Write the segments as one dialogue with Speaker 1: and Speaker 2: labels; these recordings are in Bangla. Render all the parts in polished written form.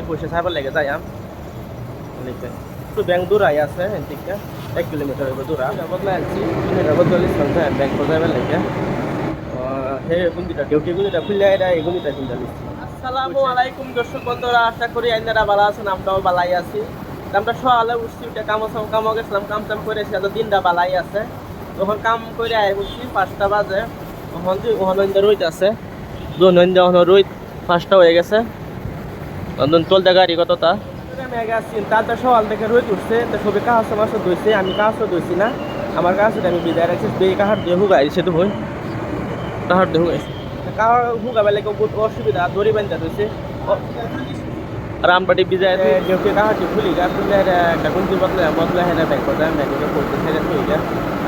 Speaker 1: পয়সা ছাড়বার লেগে যাই একটু ব্যাংক দূরাই আছে এদিকে 1 কিলোমিটার দূরা বদলে আনছি বদলে ব্যাংক যাবার লেগে হে গুন্দিটা ডিউটি গুন্দিটা খুললে এটা এই গুন্দিটা কিনতে দিচ্ছি। আসসালামু আলাইকুম দর্শক বন্ধুরা, আশা করি আপনারা ভালো আছেন, আমরাও ভালাই আছি। আমরা সকালে উঠছি, উঠে কামও গেছিলাম, কাম করেছি, আজ দিনটা ভালাই আছে। তখন কাম করে আই উঠছি 5টা বাজে, তখন রোদ আছে, রোদ 5টা হয়ে গেছে, চলতে গাড়ি কতটা তাতে সকাল থেকে রোদ উঠছে, তো সবই কাহাজ মাছ ধুইছে, আমি কাহাজও ধুইছি না, আমার কাহাজটা আমি বিদায় রাখছি, কাহার দিয়ে হুগাইছে তো হই কাহার দিয়ে হুগাইছে, কাহার হুগাবে লাগে বহুত অসুবিধা, দড়ি বান্ধা ধুইছে রামবাটি বিজায় ডিউটি কাহারটি খুলি গা খুললে একটা গুঞ্জি বদলে হেরা ব্যাংক যায় ব্যাংকে পড়তে সেরে খুলিলে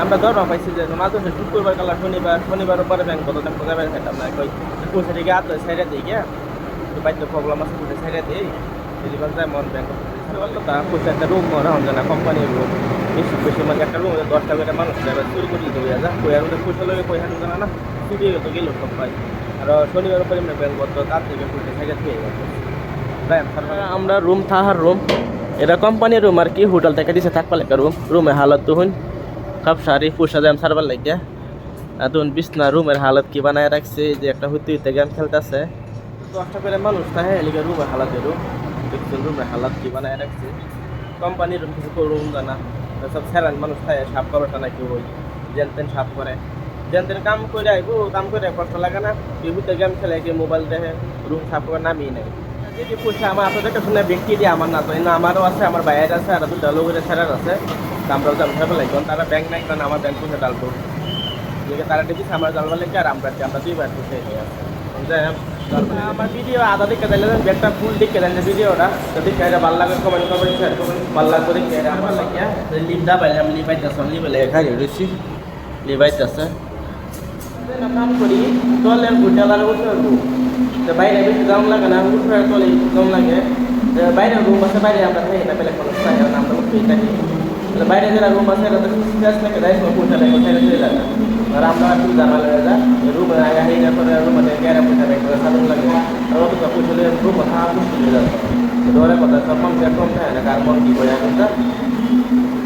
Speaker 1: আমরা দরমা পাইছি যে মাঝে শুক্রবার কালা শনিবার পরে ব্যাংক কত যাবে সেটা আমরা কই পয়সা দিকে আত সাইডে দিই গিয়া বাইতে প্রবলেম আছে পয়সা সাইডে দিই দিদিবার যায় মন ব্যাংক তা পয়সা একটা রুম মনে হন না কোম্পানির রুম বেশি মানে একটা রুম 10টা করে মানুষ যাবে চুরি করে দিতে যা কইয়ার মধ্যে পয়সা লগে পয়সা জানা না চুরি তো গেল কোম্পানি আর শনিবার পরে ব্যাংক বন্ধ তার থেকে পয়সা সাইডে দিয়ে গেছে। আমরা রুম থাহার রুম, এটা কোম্পানির রুম আর কি, হোটেল থেকে দিছে থাকবা লাগে রুমের হালত তো হইন সব সারি পয়সা দাম সারবার লাগে তখন বিছনা রুমের হালত কি বানায় রাখছে, যে একটা হইতে গেম খেলতেছে 10টা করে মানুষ থাকে এলিগে রুমের হালত দেখছেন রুমের হালত কি বানায় রাখছে। কোম্পানির রুম কিছু রুম জানা সব সেরান মানুষ থাকে, সাফ করাটা নাকি ওই যেন তেন সাফ করে, যেন তেন কাম করে আইবো, কাম করে কষ্ট লাগে না, হইতে গেম খেলে কি মোবাইল দেখে, রুম সাফ করে নামিয়ে নেয়। যদি পয়সা আমার আপনাদেরকে শুনে ব্যক্তি দিয়ে আমার না না আমারও আছে, আমার বাইরের আছে, আর 2টা লোকের ছেড়ার আছে, আমরাও জাল ফেলবো লাগবে, তারা ব্যাংক নাই কারণ আমার ব্যাংক পয়সা ডালবো তারা দেখেছি আমার জালবা লেগে, আর আমরা 2বার পয়সা নিয়ে আসে আমার ভিডিও আধা দিকে দিলে ব্যাগটা ফুল দিকে দেন ভিডিওটা, যদি এটা ভালো লাগে কমেন্ট করবেন, শেয়ার করবেন, ভালো লাগবে দেখে আমার লাগে লিপটা পাইলে আমি লিপাইতেছি, লিপাইলে খাই রয়েছি লিপাইতেছে কাম করি তলের হোটেলার উঠে বাইরে বেশি দাম লাগে না, উঠে তলে দাম লাগে, বাইরে রুম আছে, বাইরে আমরা থাকি না, পেলে কোনো আমরা উঠেই থাকি, বাইরে যারা রুম আছে এটা তো গাছ থেকে দেয় পয়সা লাগে, কোথায় চলে যায় আর আমরা একটু জানা লাগে যা রুম হাই না করে রুম গ্যারা পয়সা লাগে সাধারণ লাগে, আর অত পয়সা রুম কথা মুশকিল হয়ে যাচ্ছে, ধরে কথা সব কম থাকে না, কার মন কি করে এখন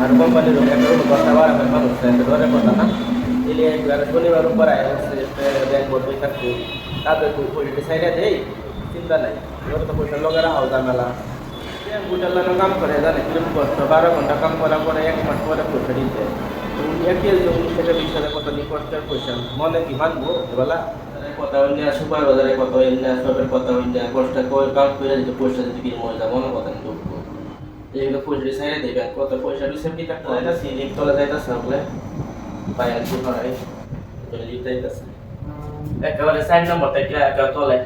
Speaker 1: আর কোম্পানির রুম একটা রুম 10-12 মানুষ ধরে কথা না এলে শনিবার উপর ব্যাংক বলতে থাকবো, তাদের পয়সা সাইডে দেই চিন্তা নাই, ওরা তো পয়সা লোকেরা হাও ঝামেলা হোটেল কাম করে জানে কিরকম কষ্ট, 12 ঘন্টা কাম করার পরে 1 মাস পরে পয়সা দিতে একদিন সেটা 20,000 কত নিয়ে কষ্টের পয়সা মনে কি মানবো বলা কথা অন্য সুপার বাজারে কত অন্য সবের কথা অন্য কষ্ট কাম করে দিতে পয়সা দিতে কি মজা মনে কথা নিতে এইগুলো পয়সা সাইডে দেবেন কত পয়সা রিসেপ্ট দিতে একটা সিলিপ তোলা যাইতেছে বলে বাইরে কি হয় লিটাইতেছে একেবারে 4 নম্বর থেকে তলে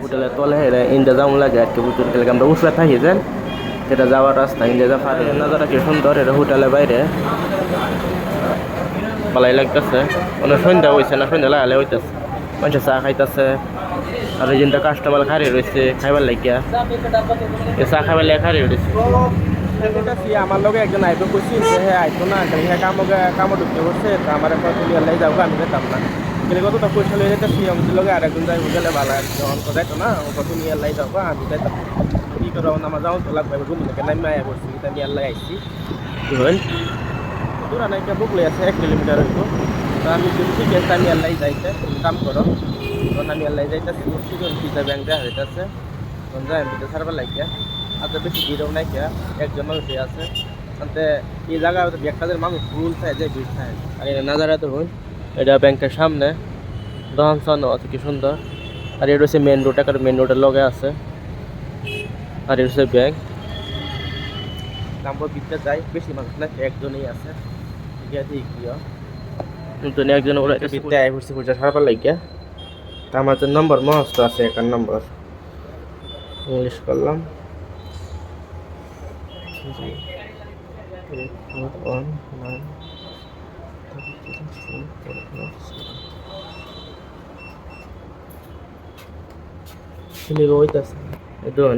Speaker 1: হোটেলের তলে ইন্ডিয়া যাওয়া লাগে আর কি, হোটেল থেকে আমরা উঠে থাকি যান, এটা যাওয়ার রাস্তা ইন্ডিয়া যা পারে নাজারা কি সুন্দর, এটা হোটেলের বাইরে ভালাই লাগতেছে, অনেক সন্ধ্যা হয়েছে না, সন্ধ্যা লাগালে হইতেছে মানুষ চা খাইতেছে, আর এই জিনটা কাস্টমার খারিয়ে রয়েছে খাইবার লাগিয়া চা খাইবার লাগে খারিয়ে রয়েছে। আমার লগে একজন আইব করছি যে হ্যাঁ আইতো না, হ্যাঁ কামও ঢুকতে বসছে, তো আমার লাই যাবো, আমি যেতাম না গেলে কতটা পয়সা লয়ে যেতেছি, আমাদের লগে আরেকজন যাই গেলে ভালো আর কি, অঙ্ক যাইতো না কত নিয়ে লাই যাবো, আমি যাইতাম কি করো আমার যাও তো লাগবে, রুম থেকে নামি আয়া করছি, এটা নিয়ে লাই আইসি দূরা নাই বুকলে আছে 1 কিলোমিটার হইতো, তো আমি ঠিক আছে আমি লাই যাইতে কাম করো, তখন আমি লাই যাইতেছি সিজন পিজা ব্যাংক দেওয়া হইতেছে, তখন যাই আমি পিজা ছাড়বার লাগিয়া আর বেশি ভিড়ও নাই কে, একজন মানুষই আছে আনতে এই জায়গায় ব্যাগটাদের মানুষ ফুল খায় যে ভিড় খায়, আর এটা নাজারা তো হই এটা ব্যাংকের সামনে দহন সন আছে কি সুন্দর, আর এটা হচ্ছে মেন রোড, একটা মেন রোডের লগে আছে, আর এটা হচ্ছে ব্যাংক নাম্বার দিতে যাই বেশি মানুষ না, একজনই আছে নতুন একজন ওরা বিতে আই পড়ছে পয়সা ছাড়বার লাগিয়া, আমার যে নম্বর মস্ত আছে, 1 নম্বর ইংলিশ করলাম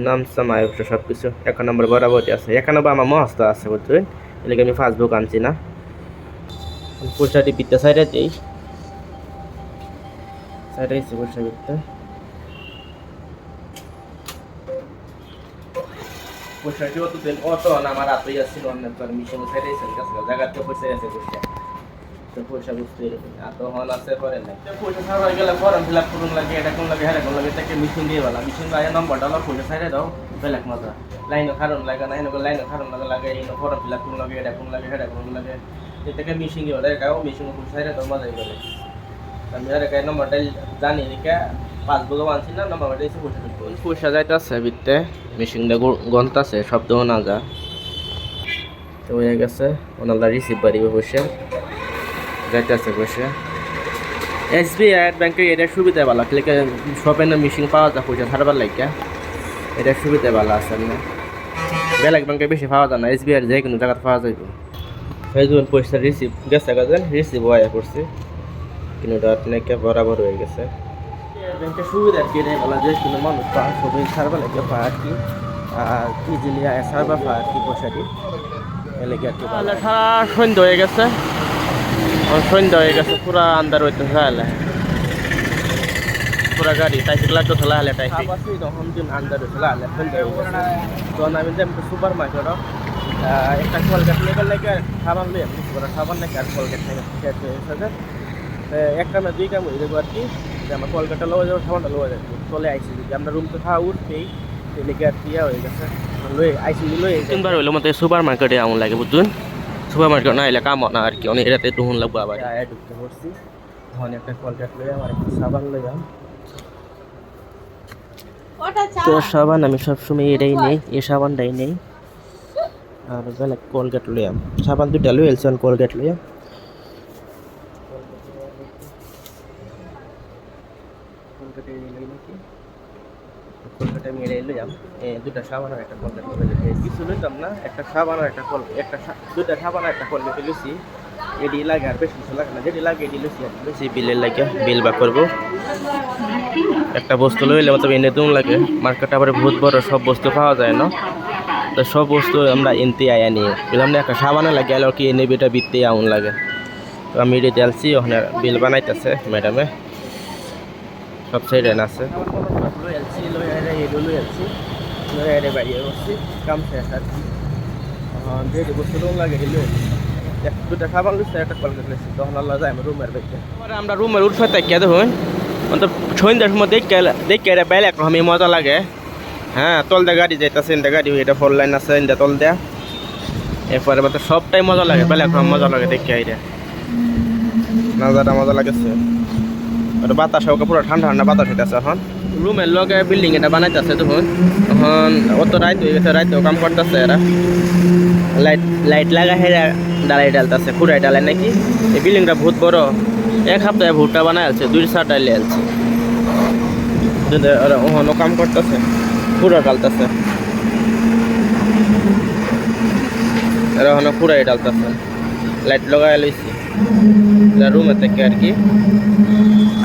Speaker 1: নাম সামাই সব কিছু 1 নম্বর বরাবরই আছে, 1 নম্বর আমার মস্ত আছে বুঝছেন, এলাকা আমি ফেসবুক আনছি না, পয়সাটি বিতে সাইডে দিই সাইডে পয়সা বিতে পয়সাটি অতদিন অত আমার হাতে আসছিল অনেকবার মিশন সাইডে এসে কাছে জায়গাতে পয়সা আছে পয়সা তো পয়সা বুঝতে এরকম এত হন আছে করে নাই পয়সা ছাড়া গেলে ফর্ম ফিল আপ করুন লাগে এটা কোন লাগে হ্যাঁ কোন লাগে তাকে মিশন দিয়ে বলা মিশন বাইরে নম্বরটা হলো পয়সা সাইডে দাও বেলেগ মজা লাইনও খারণ লাগে না এনে লাইনও খারণ লাগে এই ফর্ম ফিল আপ করুন লাগে এটা কোন লাগে হ্যাঁ কোন লাগে এটাকে মিশন দিয়ে বলে গাও মিশন পয়সা সাইডে দাও মজাই বলে আমি আর একটা নম্বরটা জানি রেখে পাসবুকও আনছি না নম্বরটা এসে পয়সা যাইতেছে বিত্তে মেশিনটা গন্তাছে শব্দ না যা তো হয়ে গেছে ওনারা রিসিভ বাড়িবে পয়সা যাইতেছে পয়সা SBI ব্যাংকে এটা সুবিধা ভালো ক্লিকে শপে না মেশিন পাওয়া যায় পয়সা ছাড়বার লাগে এটা সুবিধা ভালো আছে না বেলেগ ব্যাংকে বেশি পাওয়া যায় না SBI যে কোনো জায়গায় পাওয়া যাইব এই যখন পয়সা রিসিভ গেছে গাছেন রিসিভ হয়ে করছে কিন্তু নাকি বরাবর হয়ে গেছে ব্যাংকের সুবিধা আর কি রে বলা যায় কোনো মানুষ পাওয়া সবই ছাড়বার লাগে পাওয়া আর কি ইজিলি ছাড়বার পাওয়া আর কি পয়সাটি এলাকা আর কি সারা সন্ধ্যা হয়ে গেছে সন্ধ্যা হয়ে গেছে পুরা আন্দার হইতে চাইলে পুরা গাড়ি ট্রাফিক লাগতো চলা হলে ট্রাফিক তখন দিন আন্দার হয়েছিল হলে সন্ধ্যা হয়ে গেছে তখন আমি যে সুপার মার্কেটও একটা কলগেট লেগে লেগে সাবান লই আমি সাবান নাকি আর কলগেট থেকে শেষ হয়ে গেছে এক কামে দুই কাম হয়ে যাবো আর কি যে আমার কলকাতা লওয়া যাবো সাবানটা লওয়া যাবো চলে আইসি যদি আমরা রুম তো খাওয়া উঠবেই লেগে আর কি হয়ে গেছে লই আইসি লই তিনবার হইলো মতো সুপার মার্কেটে এমন লাগে বুঝুন সুপার মার্কেট না এলে কাম না আর কি অনেক এটাতে টুহুন লাগবো আবার ঢুকতে পড়ছি তখন একটা কলগেট লই আমার একটা সাবান লইলাম তো সাবান আমি সবসময় এটাই নেই এই সাবানটাই নেই আর বেলা কলগেট লইয়াম সাবান দুইটা লই এলসন কলগেট লইয়াম কলকাতা মেরে লইয়াম দুটা সাবান আর একটা কলগেট কিছু লইতাম না একটা সাবান আর একটা দুটা সাবান আর একটা কলগেট লইছি এডি লাগে আর বেশি কিছু লাগে না যেটি লাগে এডি লইছি আর বেশি বিলের লাগে বিল বা করবো একটা বস্তু লইলে তবে এনে দুম লাগে মার্কেটে আবার বহুত বড় সব বস্তু পাওয়া যায় না তো সব বস্তু আমরা এনতে আয়া নিয়ে বললাম না একটা সাবানে লাগে আর কি এনে বেটা বিতে আউন লাগে তো আমি এটি আলছি ওখানে বিল বানাইতেছে ম্যাডামে সব সাইডে আছে কাম শেষ আর কি যে বস্তু লাগে দুটা সাবান লুচ্ছে একটা কলগেট লইছি তখন আল্লাহ যায় আমার রুমের বাইকে আমরা রুমের উঠে তাকিয়া দেখুন অন্তত সন্ধ্যার সময় দেখে এটা বেল একরকম মজা লাগে হ্যাঁ তল দেয়া গাড়ি যাইতেছে ইন্দা গাড়ি এটা ফোর লাইন আছে ইন্দা তল দেয়া এরপরে মানে সবটাই মজা লাগে বেল একরকম মজা লাগে দেখে এটা নাজাটা মজা লাগেছে ওটা বাতাস হোক পুরো ঠান্ডা ঠান্ডা বাতাস হইতেছে এখন রুমের লগে বিল্ডিং এটা বানাইতেছে তখন তখন অত রাইত হয়ে গেছে রাইতেও কাম করতেছে এরা লাইট লাগা হেরা ডালাই ডালতেছে খুঁড়াই ডালাই নাকি এই বিল্ডিংটা বহুত বড় এক সপ্তাহে ভুট্টা বানাই আছে 2-4 ডালে আছে ওখানে কাম করতেছে পুরো ডালতেছে এরা ওখানে পুরাই ডালতেছে লাইট লাগাই লইছি রুমে থেকে আর কি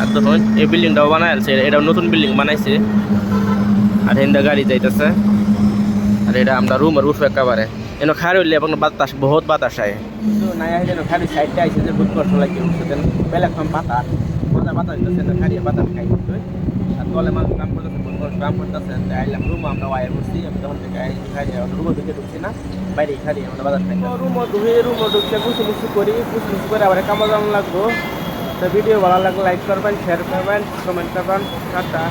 Speaker 1: আর তখন এই বিল্ডিংটাও বানাই আছে এটা নতুন বিল্ডিং বানাইছে আর হিন্দা গাড়ি যাইতেছে আর এটা আমরা রুমের উঠে একেবারে এনে খার হইলে এবং বাতাস বহুত বাতাস আয় কিন্তু নাই যেন খালি সাইডটা আইছে যে বহুত কষ্ট লাগে উঠতে দেন বেলা কম বাতাস মজা বাতাস দিতেছে না খালি বাতাস খাই আর তলে মানুষ কাম করতেছে বহুত কষ্ট কাম করতেছে আইলাম রুম আমরা ওয়াই বসছি আমি তখন থেকে খাই রুমে ঢুকে ঢুকছি না বাইরে খালি আমরা বাতাস খাই রুমে ঢুকতে কুচি করে আবার কামা জাম লাগবো তো ভিডিও ভালো লাগলে লাইক করবেন শেয়ার করবেন কমেন্ট করবেন টাটা